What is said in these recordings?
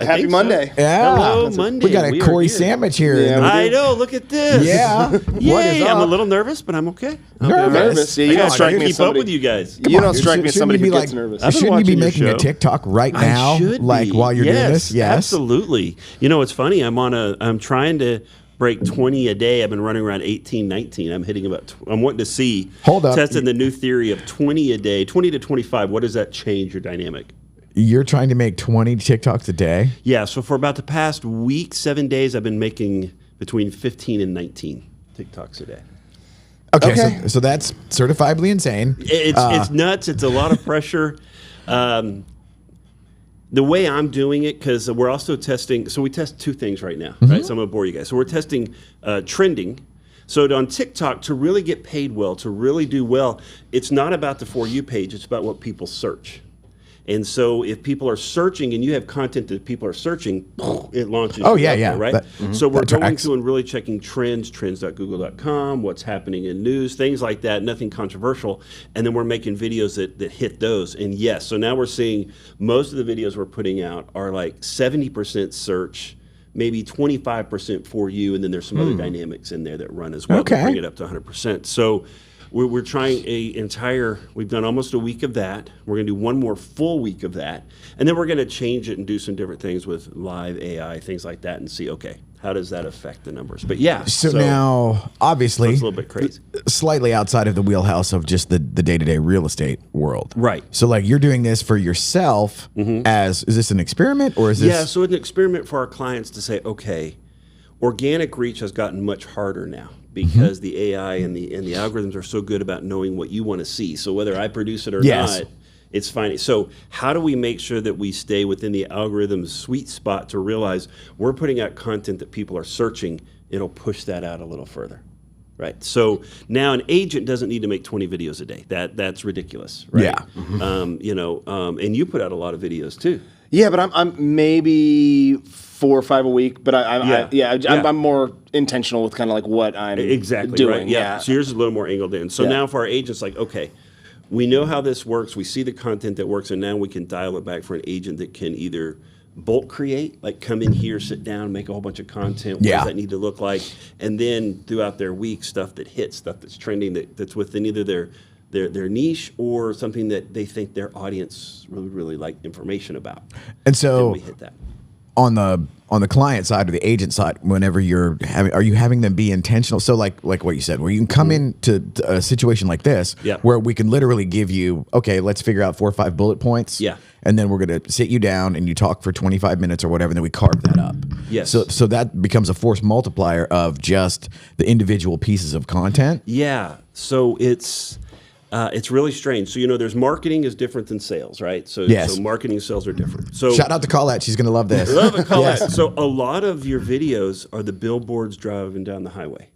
Happy Monday. So. Yeah. Hello, Monday. We got a Cory sandwich here. Yeah, I know. Look at this. Yeah. Yay. What is I'm a up? little nervous, but I'm okay. Nervous? Yeah, I you don't gotta strike me as keep up somebody. with you guys. You don't dude. strike me as Shouldn't somebody you who be gets nervous. I've been Shouldn't you be watching your making a show. TikTok right now? I should like be. while you're doing this? Yes. Absolutely. You know, it's funny. I'm trying to break 20 a day. I've been running around 18, 19. I'm hitting about, I'm wanting to see, Hold up. testing the new theory of 20 a day, 20 to 25. What does that change your dynamic? You're trying to make 20 TikToks a day? Yeah. So for about the past week, 7 days, I've been making between 15 and 19 TikToks a day. Okay. So that's certifiably insane. It's nuts. It's a lot of pressure. The way I'm doing it, because we're also testing, so we test two things right now, right? So I'm going to bore you guys. So we're testing trending. So on TikTok, to really get paid well, to really do well, it's not about the For You page, it's about what people search. And so if people are searching and you have content that people are searching, it launches you yeah, up yeah. there, right? That- So we're that going tracks. through and really checking trends, trends.google.com, what's happening in news, things like that, nothing controversial. And then we're making videos that hit those. And yes, so now we're seeing most of the videos we're putting out are like 70% search, maybe 25% For You, and then there's some other dynamics in there that run as well to Okay. bring it up to 100%. So we're trying we've done almost a week of that. We're going to do one more full week of that. And then we're going to change it and do some different things with live AI, things like that, and see, okay, how does that affect the numbers? But yeah. So now, obviously, it's a little bit crazy. Slightly outside of the wheelhouse of just the day-to-day real estate world. Right. So like you're doing this for yourself is this an experiment or is this? Yeah, so it's an experiment for our clients to say, okay, organic reach has gotten much harder now because the AI and the algorithms are so good about knowing what you want to see. So whether I produce it or Yes. not, it's fine. So how do we make sure that we stay within the algorithm's sweet spot to realize we're putting out content that people are searching, it'll push that out a little further. Right. So now an agent doesn't need to make 20 videos a day. That's ridiculous. Right? Yeah. And you put out a lot of videos too. Yeah, but I'm maybe 4 or 5 a week, but I'm more intentional with kind of like what I'm exactly doing. Right. Yeah. So yours is a little more angled in. So now for our agents, like, okay, we know how this works. We see the content that works, and now we can dial it back for an agent that can either bulk create, like come in here, sit down, make a whole bunch of content. What does that need to look like? And then throughout their week, stuff that hits, stuff that's trending, that's within either their niche or something that they think their audience really like information about. And so then we hit that. on the client side or the agent side, whenever are you having them be intentional? So like what you said, where you can come into a situation like this, where we can literally give you, okay, let's figure out 4 or 5 bullet points. Yeah. And then we're going to sit you down and you talk for 25 minutes or whatever, and then we carve that up. Yes. So that becomes a force multiplier of just the individual pieces of content. Yeah. So it's really strange. So, there's marketing is different than sales, right? So, Yes. so marketing and sales are different. So Shout out to Colette. She's going to love this. love it, Colette. Yes. So a lot of your videos are the billboards driving down the highway.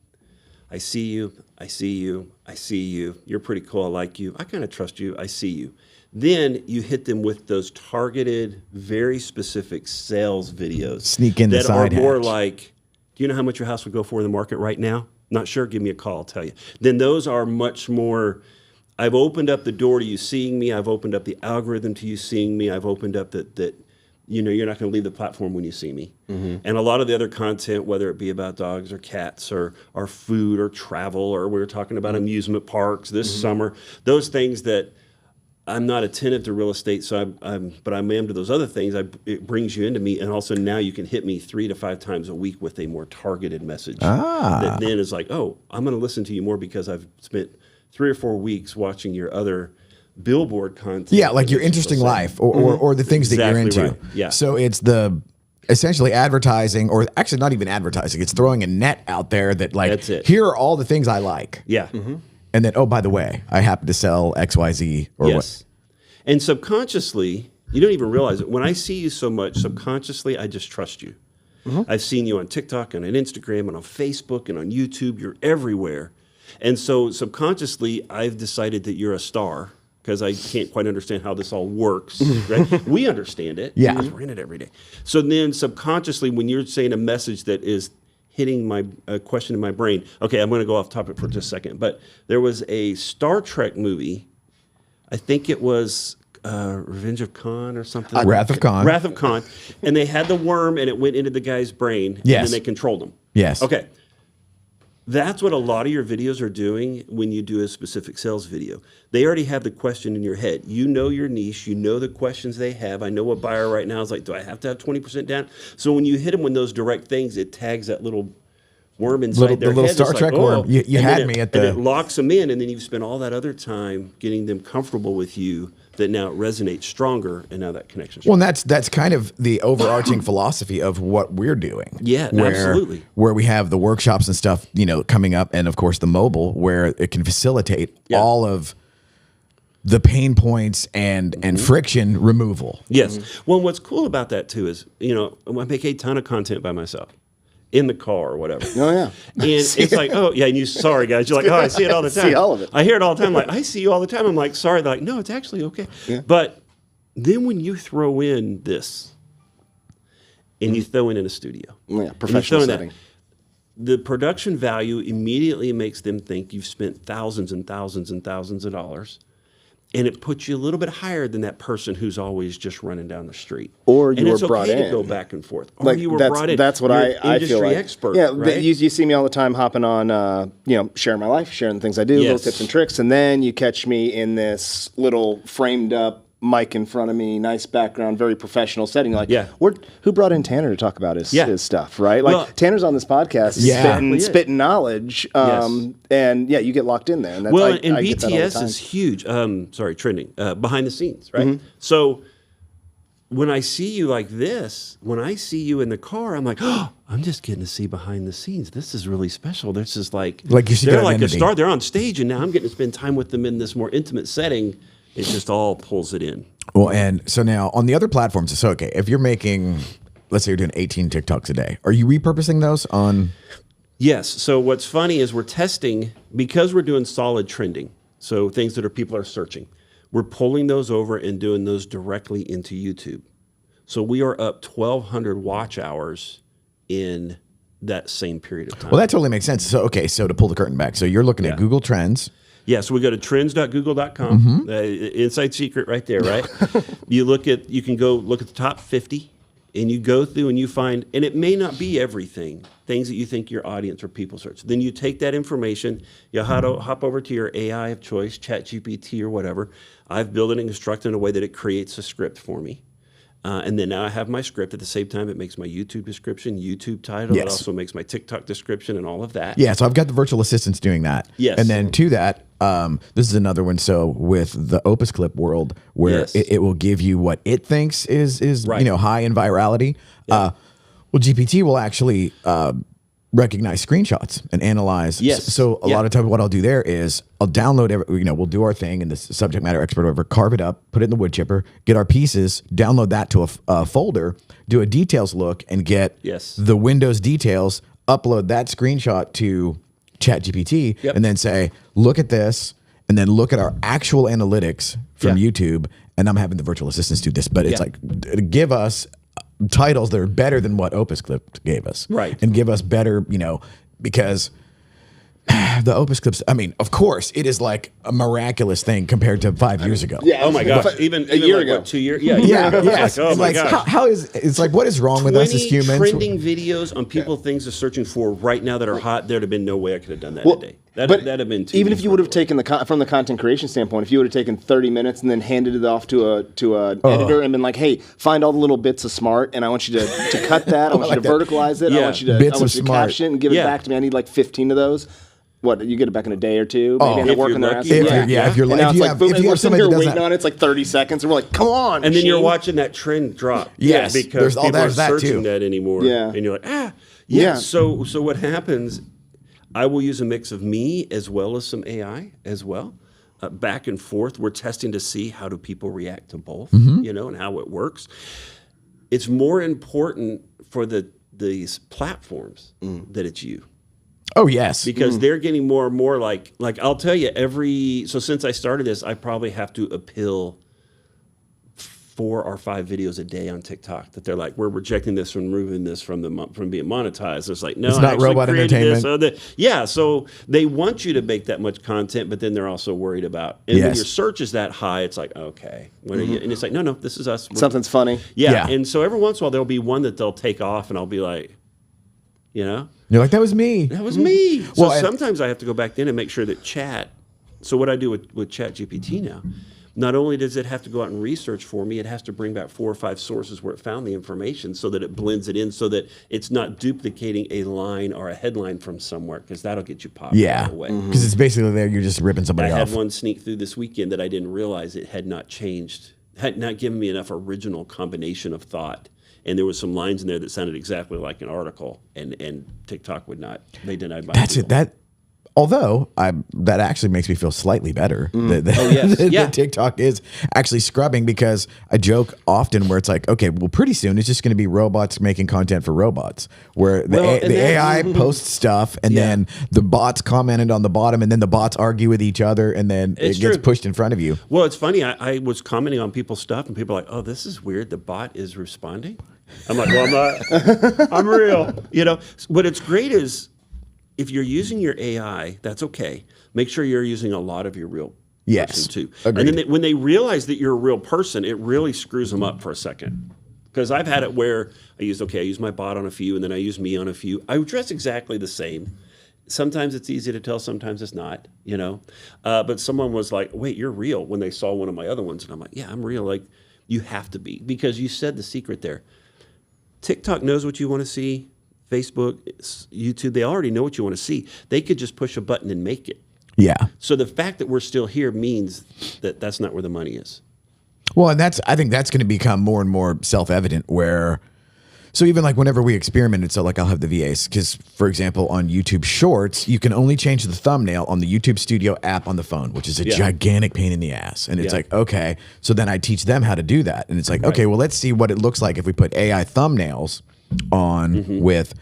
I see you. I see you. I see you. You're pretty cool. I like you. I kind of trust you. I see you. Then you hit them with those targeted, very specific sales videos. Sneak in the that side are more hatch. like, do you know how much your house would go for in the market right now? Not sure. Give me a call. I'll tell you. Then those are much more. I've opened up the door to you seeing me. I've opened up the algorithm to you seeing me. I've opened up that you're not going to leave the platform when you see me. And a lot of the other content, whether it be about dogs or cats or food or travel, or we were talking about amusement parks this summer, those things that I'm not attentive to real estate, so but I am to those other things. It brings you into me, and also now you can hit me 3 to 5 times a week with a more targeted message. That then is like, oh, I'm going to listen to you more because I've spent 3 or 4 weeks watching your other billboard content. Yeah, like your interesting life or the things that you're into. Right. Yeah. So it's the essentially advertising, or actually not even advertising. It's throwing a net out there that like, That's it. here are all the things I like. Yeah. And then, oh, by the way, I happen to sell XYZ or what. And subconsciously, you don't even realize it. When I see you so much, subconsciously, I just trust you. I've seen you on TikTok and on Instagram and on Facebook and on YouTube. You're everywhere. And so subconsciously, I've decided that you're a star because I can't quite understand how this all works. Right? We understand it. Yeah. Because we're in it every day. So then subconsciously, when you're saying a message that is hitting my question in my brain, okay, I'm going to go off topic for just a second. But there was a Star Trek movie, I think it was Revenge of Khan or something. Wrath of Khan. Wrath of Khan. And they had the worm and it went into the guy's brain. Yes. And then they controlled him. Yes. Okay. That's what a lot of your videos are doing when you do a specific sales video. They already have the question in your head. You know your niche. You know the questions they have. I know a buyer right now is like, do I have to have 20% down? So when you hit them with those direct things, it tags that little worm inside their head. The little Star Trek worm. You had me at the... And it locks them in, and then you've spent all that other time getting them comfortable with you that now it resonates stronger, and now that connection's Well, and that's kind of the overarching philosophy of what we're doing. Yeah, absolutely. Where we have the workshops and stuff, coming up, and of course the mobile, where it can facilitate all of the pain points and friction removal. Yes. Well, what's cool about that too is, I make a ton of content by myself. In the car or whatever. Oh, yeah. And it's like, oh, yeah, and sorry, guys. You're like, oh, I see it all the time. See all of it. I hear it all the time. Like, I see you all the time. I'm like, sorry. They're like, no, it's actually okay. Yeah. But then when you throw in this and you throw in a studio. Yeah, professional setting. The production value immediately makes them think you've spent thousands and thousands and thousands of dollars. And it puts you a little bit higher than that person who's always just running down the street. Or you were brought in. And it's okay to go back and forth. Or you were brought in. That's what I feel like. Expert, yeah, right? you see me all the time hopping on, sharing my life, sharing the things I do, little tips and tricks. And then you catch me in this little framed up mic in front of me, nice background, very professional setting. Like, who brought in Tanner to talk about his stuff, right? Like, Tanner's on this podcast, spitting knowledge, and you get locked in there. And that's, and BTS is huge. Trending behind the scenes, right? Mm-hmm. So when I see you like this, when I see you in the car, I'm like, oh, I'm just getting to see behind the scenes. This is really special. This is like you see they're like a star. They're on stage, and now I'm getting to spend time with them in this more intimate setting. It just all pulls it in. Well, and so now on the other platforms, so okay, if you're making, let's say you're doing 18 TikToks a day, are you repurposing those on? Yes. So what's funny is we're testing, because we're doing solid trending, so things that people are searching, we're pulling those over and doing those directly into YouTube. So we are up 1,200 watch hours in that same period of time. Well, that totally makes sense. So, okay, so to pull the curtain back, so you're looking at Google Trends. Yeah, so we go to trends.google.com. Inside secret right there, right? You can go look at the top 50, and you go through and you find, and it may not be everything, things that you think your audience or people search. Then you take that information, you hop over to your AI of choice, ChatGPT or whatever. I've built it and constructed it in a way that it creates a script for me. And then now I have my script. At the same time, it makes my YouTube description, YouTube title. It also makes my TikTok description and all of that. Yeah, so I've got the virtual assistants doing that. Yes. And then to that, this is another one. So with the Opus Clip world, where it will give you what it thinks is high in virality. Yeah. Well, GPT will actually recognize screenshots and analyze. Yes. So a lot of times what I'll do there is I'll download we'll do our thing and the subject matter expert over, carve it up, put it in the wood chipper, get our pieces, download that to a folder, do a details look and get the Windows details, upload that screenshot to ChatGPT and then say, look at this, and then look at our actual analytics from YouTube. And I'm having the virtual assistants do this, but it's like, give us titles that are better than what Opus Clip gave us. Right. And give us better, because the Opus Clips, I mean, of course, it is like a miraculous thing compared to 5 years ago. Yeah. Oh my gosh. Even a year ago. What, 2 years? Yeah. Yes. Oh my gosh. How is, it's like, what is wrong with us as humans? Trending videos on things are searching for right now that are hot. There'd have been no way I could have done that in a day. That'd have been too even if you would have taken from the content creation standpoint, if you would have taken 30 minutes and then handed it off to an editor and been like, hey, find all the little bits of smart, and I want you to cut that, I want you to verticalize it, I want you to caption it and give it back to me. I need like 15 of those. What, you get it back in a day or two? Maybe end up working their ass. If you're lucky. If you have somebody who waiting on it, it's like 30 seconds, and we're like, come on. And then you're watching that trend drop. Yes, because people aren't searching that anymore. Yeah. And you're like, So what happens, I will use a mix of me as well as some AI as well. Back and forth. We're testing to see how do people react to both, and how it works. It's more important for these platforms that it's you. Oh, yes. Because they're getting more and more like I'll tell you, so since I started this, I probably have to appeal 4 or 5 videos a day on TikTok that they're like, we're rejecting this from removing this from being monetized. It's like, no, it's not robot entertainment. So they want you to make that much content, but then they're also worried about, and when your search is that high, it's like, okay, when are you? And it's like, no, this is us. Something's funny. Yeah. And so every once in a while there'll be one that they'll take off, and I'll be like, you're like, that was me. That was me. So sometimes I have to go back in and make sure that chat. So what I do with Chat GPT now, not only does it have to go out and research for me, it has to bring back 4 or 5 sources where it found the information so that it blends it in so that it's not duplicating a line or a headline from somewhere, because that'll get you popped right away. Because it's basically there, you're just ripping somebody off. I had one sneak through this weekend that I didn't realize it had not changed, had not given me enough original combination of thought. And there was some lines in there that sounded exactly like an article, and TikTok would not. They denied my That's it. Although that actually makes me feel slightly better that TikTok is actually scrubbing, because I joke often where it's like, okay, well, pretty soon it's just going to be robots making content for robots, where the AI posts stuff and then the bots commented on the bottom, and then the bots argue with each other, and then it gets pushed in front of you. Well, it's funny. I was commenting on people's stuff, and people are like, oh, this is weird. The bot is responding. I'm like, well, I'm not. I'm real. What it's great is, if you're using your AI, that's okay. Make sure you're using a lot of your real person too. Agreed. And then when they realize that you're a real person, it really screws them up for a second. Because I've had it where I use my bot on a few, and then I use me on a few. I dress exactly the same. Sometimes it's easy to tell, sometimes it's not, But someone was like, wait, you're real, when they saw one of my other ones. And I'm like, yeah, I'm real. Like, you have to be, because you said the secret there. TikTok knows what you want to see. Facebook, YouTube, they already know what you want to see. They could just push a button and make it. Yeah. So the fact that we're still here means that that's not where the money is. Well, and I think that's going to become more and more self-evident, where, so even like whenever we experimented, so like I'll have the VAs, because for example, on YouTube Shorts, you can only change the thumbnail on the YouTube Studio app on the phone, which is a gigantic pain in the ass. And it's like, okay, so then I teach them how to do that. And it's like, okay, well, let's see what it looks like if we put AI thumbnails on with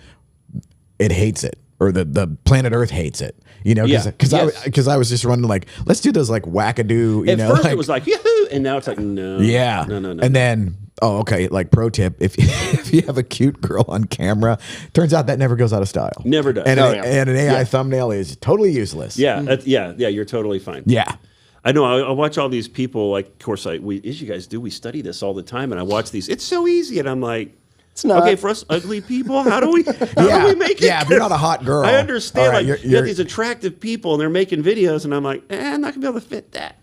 it hates it, or the planet Earth hates it, because I was just running like, let's do those like wackadoo, At first it was like, yahoo, and now it's like, no. And then, like pro tip, if you have a cute girl on camera, turns out that never goes out of style. Never does. And, and an AI thumbnail is totally useless. You're totally fine. Yeah. I know. I watch all these people, like, of course, as you guys do, we study this all the time, and I watch these. It's so easy, and I'm like, it's not. Okay, for us ugly people, how do we make it? Yeah, if you're not a hot girl. I understand. Right, you have these attractive people, and they're making videos, and I'm like, I'm not going to be able to fit that,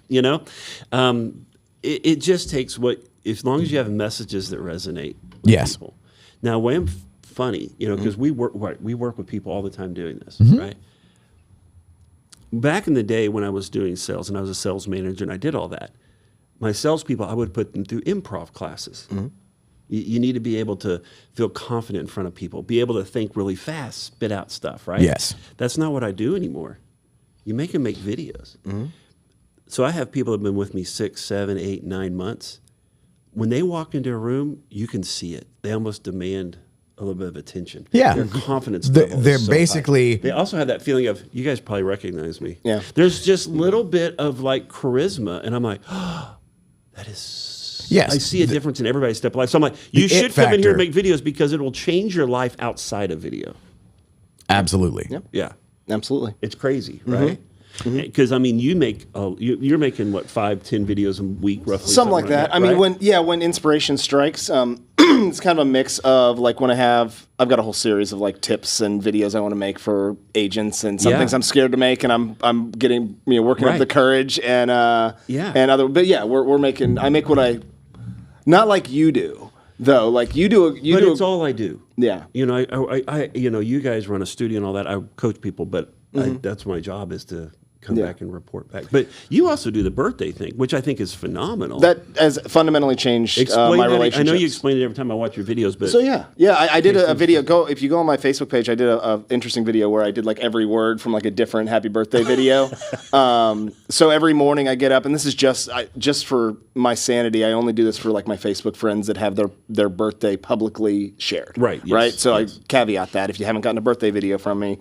It just takes as long as you have messages that resonate with people. Now, when I'm funny, because we work with people all the time doing this, right? Back in the day when I was doing sales, and I was a sales manager, and I did all that, my salespeople, I would put them through improv classes. You need to be able to feel confident in front of people, be able to think really fast, spit out stuff, right? Yes. That's not what I do anymore. You make them make videos. So I have people that have been with me 6, 7, 8, 9 months. When they walk into a room, you can see it. They almost demand a little bit of attention. Yeah. Their confidence level they're is so basically... high. They also have that feeling of, you guys probably recognize me. Yeah. There's just a little bit of like charisma, and I'm like, oh, that is... Yes. I see a difference in everybody's step of life. So I'm like, you should come in here and make videos, because it will change your life outside of video. Absolutely. Yep. Yeah. Absolutely. It's crazy, right? Because I mean, you're making what, 5-10 videos a week, roughly, something like that. I mean, when inspiration strikes, it's kind of a mix of like when I've got a whole series of like tips and videos I want to make for agents, and some things I'm scared to make, and I'm getting working up the courage and other. But yeah, we're making. I make what I, not like you do though. Like you do. But it's all I do. Yeah. I you guys run a studio and all that. I coach people, but that's my job, is to come back and report back. But you also do the birthday thing, which I think is phenomenal. That has fundamentally changed my relationships. I know you explain it every time I watch your videos, but... So I did a video. If you go on my Facebook page, I did a interesting video where I did like every word from like a different happy birthday video. So every morning I get up, and this is just for my sanity. I only do this for like my Facebook friends that have their birthday publicly shared. Right. Yes, right. So I caveat that if you haven't gotten a birthday video from me,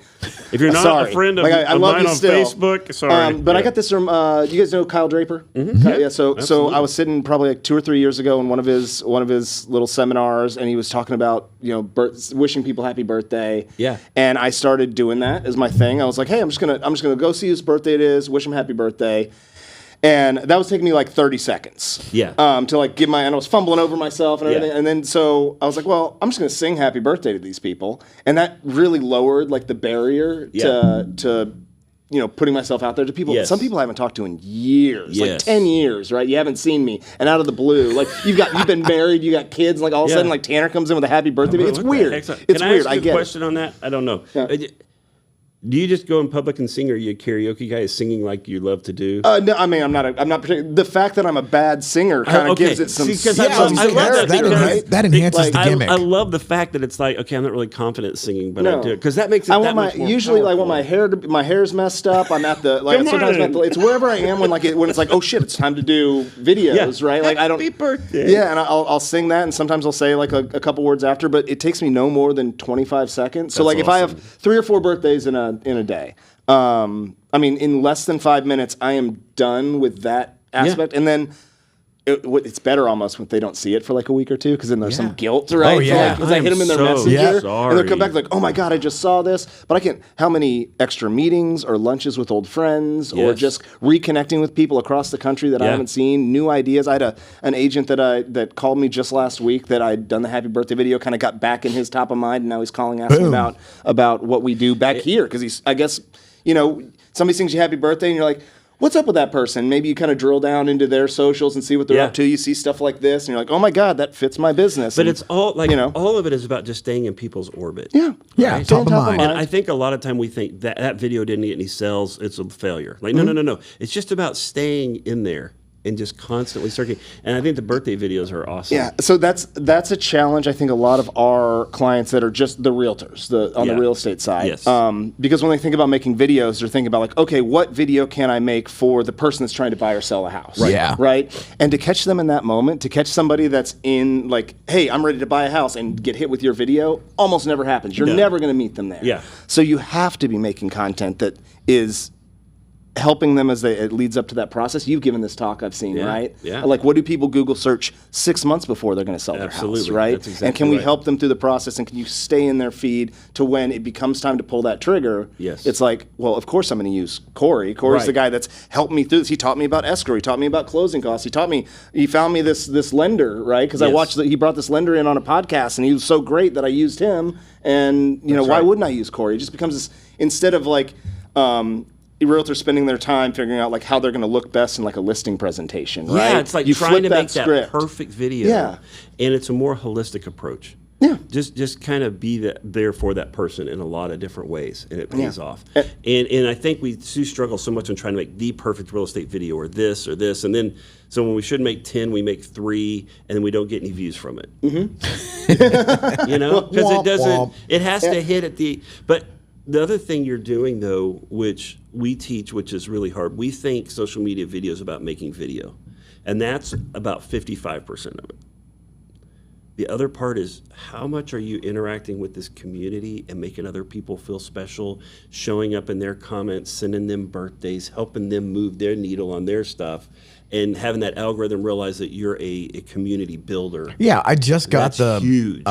if you're not a friend of mine on Facebook, Sorry. But I got this from you guys know Kyle Draper? Mm-hmm. Yeah. So I was sitting probably like 2 or 3 years ago in one of his little seminars, and he was talking about wishing people happy birthday. Yeah. And I started doing that as my thing. I was like, hey, I'm just gonna go see whose birthday it is, wish him happy birthday. And that was taking me like 30 seconds. Yeah. To like give and I was fumbling over myself and everything. Yeah. And then so I was like, well, I'm just going to sing happy birthday to these people. And that really lowered like the barrier to putting myself out there to people. Yes. Some people I haven't talked to in years, like Yes. 10 years, right? You haven't seen me. And out of the blue, like you've been married, you got kids, and like all of a sudden like Tanner comes in with a happy birthday. It's weird. It's Can weird. I ask you get a question on that? I don't know. Yeah. Do you just go in public and sing, or are you a karaoke guy singing like you love to do? No, I mean, I'm not the fact that I'm a bad singer kind of gives it some. I love that. That enhances the gimmick. I love the fact that it's like, okay, I'm not really confident singing, but I do it because that makes it. I want I want my hair's messed up. I'm at the sometimes I'm at it's wherever I am when it's like, oh shit, it's time to do videos, right? Like Happy birthday. Yeah, and I'll sing that, and sometimes I'll say like a couple words after, but it takes me no more than 25 seconds. So like if I have 3 or 4 birthdays in a day, I mean, in less than 5 minutes, I am done with that aspect, and then. It's better almost when they don't see it for like a week or two, because then there's some guilt, right? Oh, yeah. Because I hit them in their messenger, and they'll come back like, oh my God, I just saw this. But I can't, how many extra meetings or lunches with old friends or just reconnecting with people across the country that I haven't seen, new ideas. I had an agent that called me just last week that I'd done the happy birthday video, kind of got back in his top of mind, and now he's calling asking about what we do back here. Because I guess, somebody sings you happy birthday and you're like, what's up with that person? Maybe you kind of drill down into their socials and see what they're up to. You see stuff like this, and you're like, oh my God, that fits my business. But it's all like, all of it is about just staying in people's orbit. Yeah. Yeah. Right? Top of mind. And I think a lot of time we think that video didn't get any sales, it's a failure. Like, no. It's just about staying in there and just constantly circulating. And I think the birthday videos are awesome. Yeah, so that's a challenge. I think a lot of our clients that are just the realtors on the real estate side. Yes. Because when they think about making videos, they're thinking about like, okay, what video can I make for the person that's trying to buy or sell a house? Right. Yeah. Right? And to catch them in that moment, to catch somebody that's in like, hey, I'm ready to buy a house and get hit with your video, almost never happens. You're never going to meet them there. Yeah. So you have to be making content that is helping them as it leads up to that process. You've given this talk, I've seen, right? Yeah. Like, what do people Google search 6 months before they're going to sell their house, right? That's exactly and can we right. help them through the process, and can you stay in their feed to when it becomes time to pull that trigger? Yes. It's like, well, of course I'm going to use Cory. Cory's the guy that's helped me through this. He taught me about escrow. He taught me about closing costs. He found me this lender, right? Because I watched he brought this lender in on a podcast, and he was so great that I used him. And, why wouldn't I use Cory? It just becomes this, instead of like, realtors spending their time figuring out like how they're going to look best in like a listing presentation, right? Yeah, it's like you trying to make script. that perfect video. Yeah. And it's a more holistic approach. Yeah. Just kind of be there for that person in a lot of different ways, and it pays off. And I think we do struggle so much on trying to make the perfect real estate video or this, and then so when we should make 10, we make 3, and then we don't get any views from it. Mm-hmm. Because it doesn't. It has to hit at the. But the other thing you're doing though, which we teach, which is really hard, we think social media video is about making video, and that's about 55% of it. The other part is how much are you interacting with this community and making other people feel special, showing up in their comments, sending them birthdays, helping them move their needle on their stuff, and having that algorithm realize that you're a community builder. Yeah, I just got That's huge.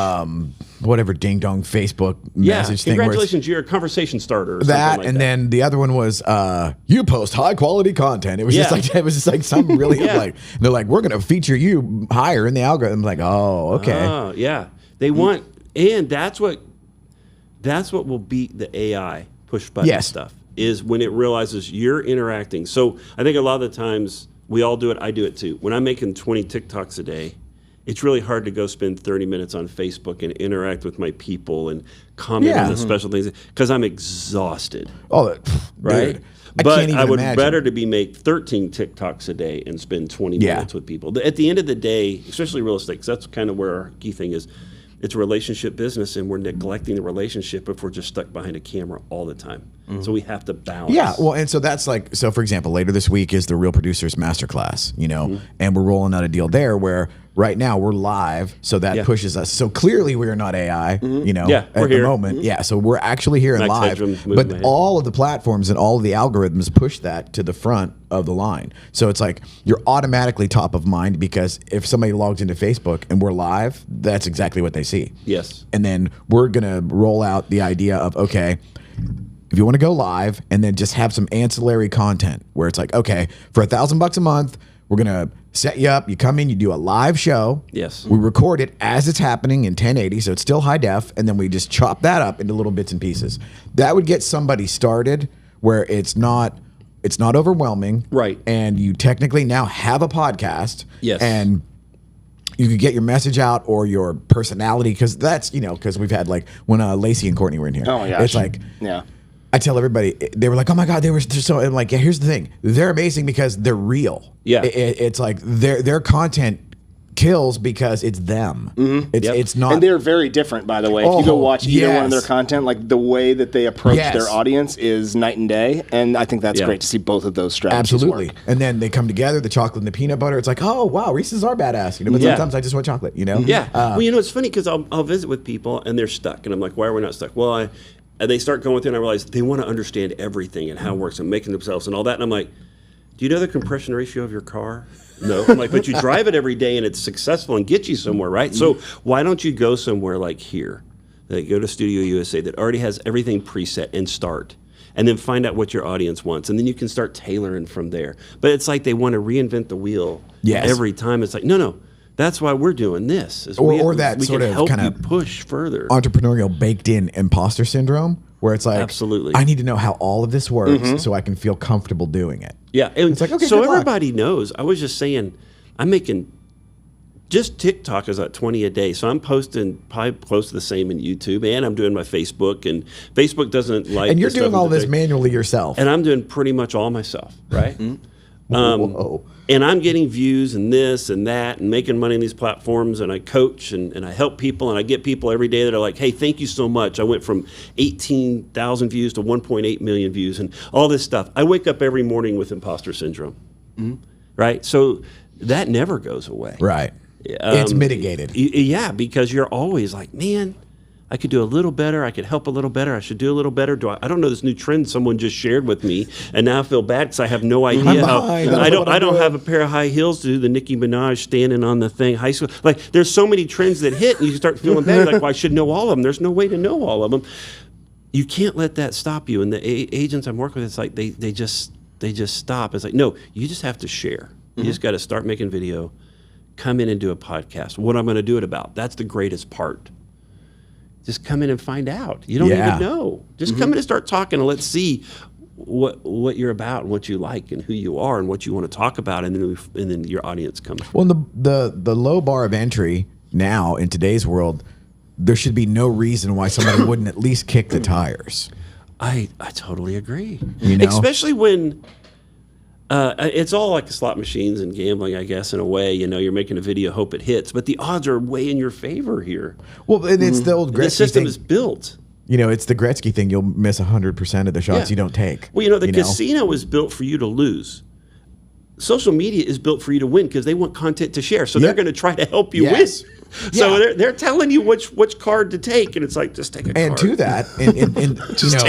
Whatever ding dong Facebook message thing. Congratulations, you're a conversation starter. Or that like and that. Then the other one was you post high quality content. It was just like something really like they're like, we're gonna feature you higher in the algorithm. I'm like, oh, okay. Oh, yeah. They want, and that's what will beat the AI push button stuff, is when it realizes you're interacting. So I think a lot of the times we all do it. I do it too. When I'm making 20 TikToks a day, it's really hard to go spend 30 minutes on Facebook and interact with my people and comment on the special things because I'm exhausted. Oh, right? Dude, but I would better to make 13 TikToks a day and spend 20 minutes with people. At the end of the day, especially real estate, because that's kind of where our key thing is. It's a relationship business, and we're neglecting the relationship if we're just stuck behind a camera all the time. Mm-hmm. So we have to balance. Yeah, well, and so that's like, so for example, later this week is the Real Producers Masterclass, and we're rolling out a deal there where right now we're live, so that pushes us. So clearly we are not AI, you know, at the moment. Yeah, so we're actually here and live. But all of the platforms and all of the algorithms push that to the front of the line. So it's like you're automatically top of mind because if somebody logs into Facebook and we're live, that's exactly what they see. Yes. And then we're going to roll out the idea of, okay, if you want to go live and then just have some ancillary content where it's like, okay, for $1,000 a month, we're going to set you up. You come in, you do a live show. Yes. We record it as it's happening in 1080, so it's still high def, and then we just chop that up into little bits and pieces. That would get somebody started where it's not overwhelming. Right. And you technically now have a podcast. Yes. And you could get your message out or your personality, because that's, you know, because we've had like when Lacey and Courtney were in here. Oh my gosh. It's like, yeah. I tell everybody, they were like, oh my God, they were so, I'm like, yeah, here's the thing. They're amazing because they're real. Yeah. It's like their content kills because it's them. It's not. And they're very different, by the way. If you go watch either one of their content, like the way that they approach their audience is night and day. And I think that's great to see both of those strategies Absolutely. work. And then they come together, the chocolate and the peanut butter. It's like, oh, wow, Reese's are badass. You know, but sometimes I just want chocolate, you know? Yeah. Well, you know, it's funny because I'll visit with people and they're stuck. And I'm like, why are we not stuck? Well, and they start going through and I realize they want to understand everything and how it works and making themselves and all that. And I'm like, do you know the compression ratio of your car? No. I'm like, but you drive it every day and it's successful and gets you somewhere, right? So why don't you go somewhere like here? Like go to Studio USA that already has everything preset and start. And then find out what your audience wants. And then you can start tailoring from there. But it's like they want to reinvent the wheel every time. It's like, no. That's why we're doing this. Or that we sort can of help kind you of push further. Entrepreneurial baked in imposter syndrome, where it's like, Absolutely. I need to know how all of this works so I can feel comfortable doing it. Yeah, and it's like, okay, so good luck. everybody knows. I was just saying, I'm making just TikTok is at 20 a day, so I'm posting probably close to the same in YouTube, and I'm doing my Facebook, and Facebook doesn't like. And you're doing all this manually yourself, and I'm doing pretty much all myself, right? Whoa. And I'm getting views and this and that and making money on these platforms, and I coach and I help people, and I get people every day that are like, hey, thank you so much. I went from 18,000 views to 1.8 million views and all this stuff. I wake up every morning with imposter syndrome, right? So that never goes away. Right. It's mitigated. Yeah, because you're always like, man, I could do a little better. I could help a little better. I should do a little better. I don't know this new trend someone just shared with me, and now I feel bad because I have no idea how. I don't have a pair of high heels to do the Nicki Minaj standing on the thing. High school, like there's so many trends that hit, and you start feeling bad. Like, well, I should know all of them. There's no way to know all of them. You can't let that stop you. And the agents I'm working with, it's like they just stop. It's like, no, you just have to share. You just got to start making video, come in and do a podcast. What I'm going to do it about. That's the greatest part. Just come in and find out. You don't even know. Just come in and start talking, and let's see what you're about and what you like and who you are and what you want to talk about, and then your audience comes. Well, the low bar of entry now in today's world, there should be no reason why somebody wouldn't at least kick the tires. I totally agree. You know? Especially when it's all like slot machines and gambling, I guess, in a way. You know, you're making a video, hope it hits, but the odds are way in your favor here. Well, and it's the old Gretzky The system thing. is built. You know, it's the Gretzky thing. You'll miss 100% of the shots you don't take. Well, you know, the casino is built for you to lose. Social media is built for you to win because they want content to share. So they're going to try to help you win. So they're telling you which card to take, and it's like, just take a card. And to that, just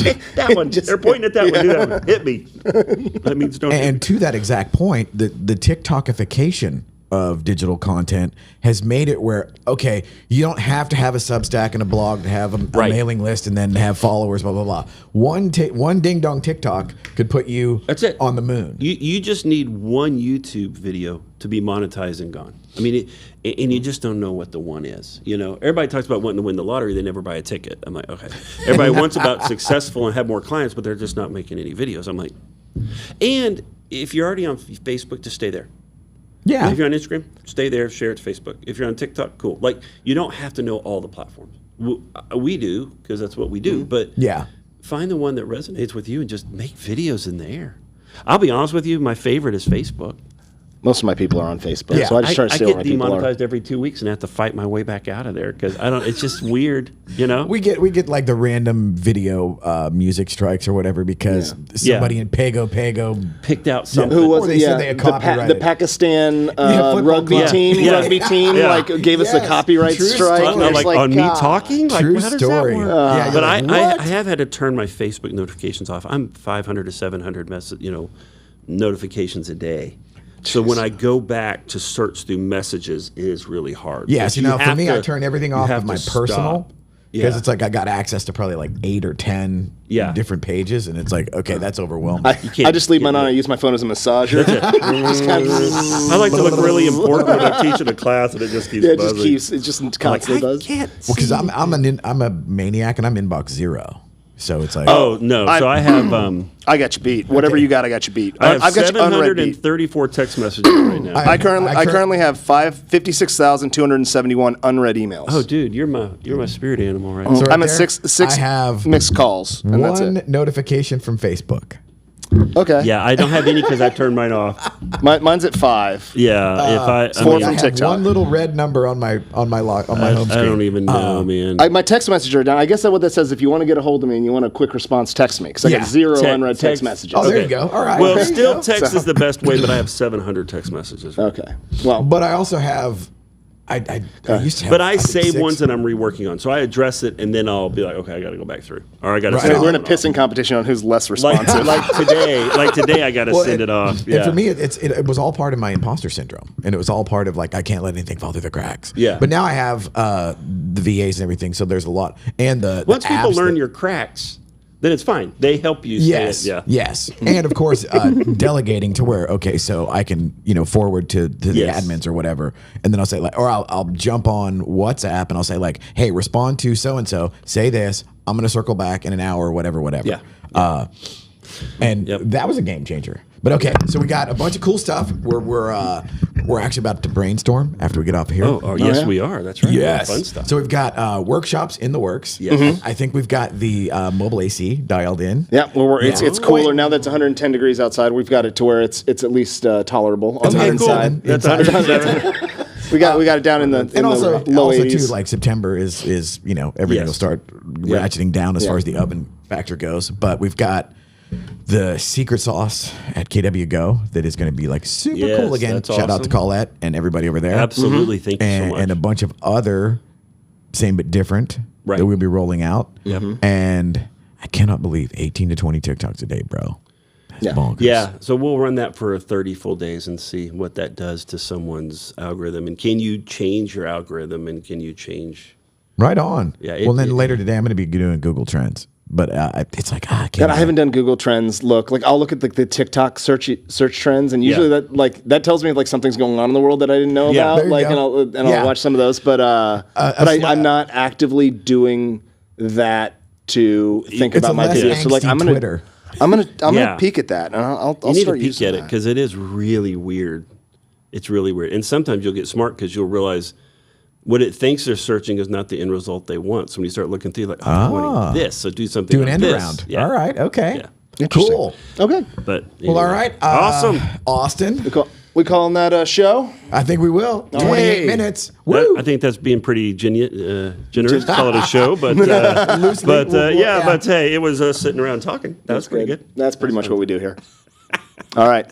take that one. They're pointing at that one. Do that one. Hit me. That means don't. And to that exact point, the TikTokification of digital content has made it where, okay, you don't have to have a Substack and a blog to have a mailing list and then have followers, blah, blah, blah. One ding-dong TikTok could put you on the moon. You just need one YouTube video to be monetized and gone. I mean, and you just don't know what the one is. You know, everybody talks about wanting to win the lottery. They never buy a ticket. I'm like, okay. Everybody wants about successful and have more clients, but they're just not making any videos. I'm like, and if you're already on Facebook, just stay there. Yeah. If you're on Instagram, stay there, share it to Facebook. If you're on TikTok, cool. Like, you don't have to know all the platforms. We do, because that's what we do. But find the one that resonates with you and just make videos in there. I'll be honest with you, my favorite is Facebook. Most of my people are on Facebook, so I just try to I see get where my people are. demonetized every 2 weeks and have to fight my way back out of there because I don't. It's just weird, you know. We get like the random video music strikes or whatever because somebody in Pago picked out something. Who was or it? they said they had copyrighted the Pakistan football rugby club. team like gave us the copyright True strike. story. Like on me talking, like True how does story. that work? Yeah, but like, I have had to turn my Facebook notifications off. I'm 500 to 700 notifications a day. So when I go back to search through messages, it is really hard. Yes, for me, I turn everything off of my personal because it's like I got access to probably like 8 or 10 different pages, and it's like, okay, that's overwhelming. I just leave mine on. I use my phone as a massager. I like to look really important when I'm teaching a class, and it just keeps buzzing. It just constantly buzz. Can't well, because I'm a maniac, and I'm inbox 0. So it's like, so I have I got you beat. Whatever you got, I got you beat. I have I've got you unread beat. 734 text messages right now. I currently have 56,271 unread emails. Oh, dude, you're my spirit animal, right? So I'm at six I have mixed calls, and that's one it. notification from Facebook. Okay. Yeah, I don't have any because I turned mine off. Mine's at 5. Yeah, Four from I have TikTok. one little red number on my home screen. I don't even know, man. My text messages are down. I guess that's what that says. If you want to get a hold of me and you want a quick response, text me because I got 0 unread text messages. Oh, there you go. All right. Well, there you still, go. text is the best way, but I have 700 text messages. Okay. Well, But I also have. I used to have. But I think save 6. ones that I'm reworking on. So I address it, and then I'll be like, okay, I got to go back through. Or I got to Right. we're in a pissing competition on who's less like responsive. today, I got to send it off. Yeah. And for me, it was all part of my imposter syndrome, and it was all part of like I can't let anything fall through the cracks. Yeah. But now I have the VAs and everything, so there's a lot. And the Once people apps learn your cracks, then it's fine. They help you. Yes. Yeah. Yes. And of course, delegating to where so I can forward to the admins or whatever, and then I'll say like, or I'll jump on WhatsApp and I'll say like, hey, respond to so and so, say this. I'm gonna circle back in an hour or whatever. Yeah. And that was a game changer. But okay, so we got a bunch of cool stuff. We're actually about to brainstorm after we get off of here. Oh, yes, we are. That's right. Yes. Fun stuff. So we've got workshops in the works. Yes. Mm-hmm. I think we've got the mobile AC dialed in. Yeah, well, it's cooler now that it's 110 degrees outside. We've got it to where it's at least tolerable on the cool. inside. That's 107. We got it down in the low 80s. Too, like September is everything will start ratcheting down as far as the oven factor goes. But we've got the secret sauce at KW Go that is going to be like super cool again. That's Shout out to Colette and everybody over there. Absolutely, thank you so much. And a bunch of other same but different that we'll be rolling out. And I cannot believe 18 to 20 TikToks a day, bro. That's bonkers. Yeah, so we'll run that for 30 full days and see what that does to someone's algorithm. And can you change your algorithm? And can you change? Right on. Yeah. Then later today, I'm going to be doing Google Trends. But it's like, I can't. I haven't done Google Trends. Like I'll look at the TikTok search trends, and usually that tells me like something's going on in the world that I didn't know about. There you Like, go. and I'll watch some of those. But I'm not actively doing that to think about my videos. So like I'm gonna peek at that, and I'll you need start to peek using at that. it because it is really weird. It's really weird, and sometimes you'll get smart because you'll realize what it thinks they're searching is not the end result they want. So when you start looking through, like, I want this, so do something. Do an end this. around. Yeah. All right. Okay. Yeah. Interesting. Cool. Okay. But Well, all right. Awesome. Austin. We calling that a show? I think we will. 28 minutes. Woo. I think that's being pretty generous. Call it a show, but hey, it was us sitting around talking. That was pretty good. That's pretty much what we do here. All right.